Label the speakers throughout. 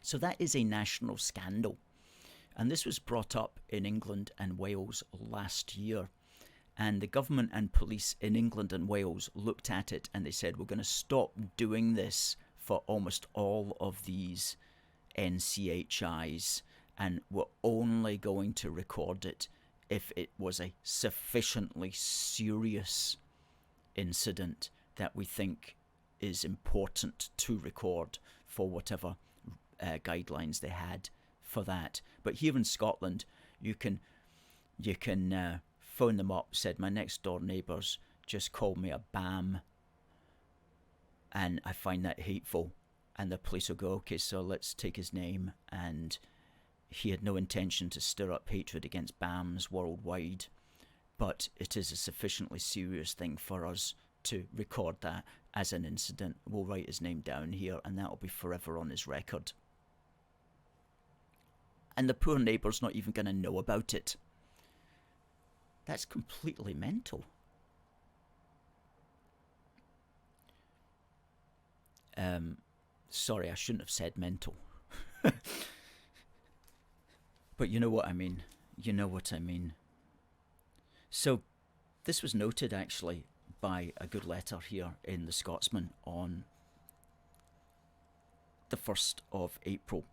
Speaker 1: So that is a national scandal. And this was brought up in England and Wales last year. And the government and police in England and Wales looked at it and they said, we're going to stop doing this for almost all of these NCHIs, and we're only going to record it if it was a sufficiently serious incident that we think is important to record for whatever guidelines they had for that. But here in Scotland, you can phone them up, said my next door neighbours just called me a BAM and I find that hateful, and the police will go, okay, so let's take his name, and he had no intention to stir up hatred against BAMs worldwide, but it is a sufficiently serious thing for us to record that as an incident. We'll write his name down here and that'll be forever on his record. And the poor neighbour's not even going to know about it. That's completely mental. Sorry, I shouldn't have said mental. But you know what I mean. You know what I mean. So this was noted actually by a good letter here in the Scotsman on the 1st of April.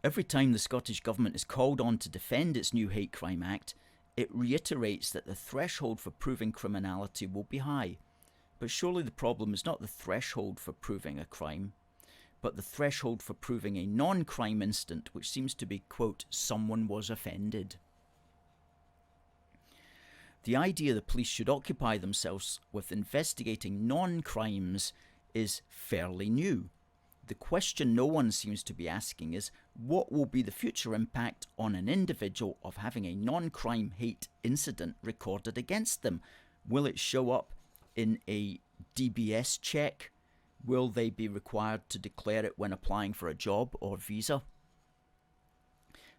Speaker 1: Every time the Scottish Government is called on to defend its new Hate Crime Act, it reiterates that the threshold for proving criminality will be high. But surely the problem is not the threshold for proving a crime, but the threshold for proving a non-crime incident, which seems to be, quote, someone was offended. The idea the police should occupy themselves with investigating non-crimes is fairly new. The question no one seems to be asking is, what will be the future impact on an individual of having a non-crime hate incident recorded against them? Will it show up in a DBS check? Will they be required to declare it when applying for a job or visa?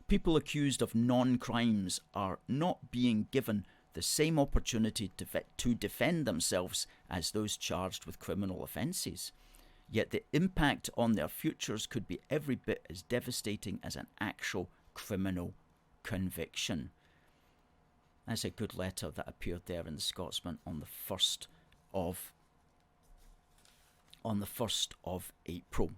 Speaker 1: People accused of non-crimes are not being given the same opportunity to defend themselves as those charged with criminal offences. Yet the impact on their futures could be every bit as devastating as an actual criminal conviction. That's a good letter that appeared there in the Scotsman on the 1st of April.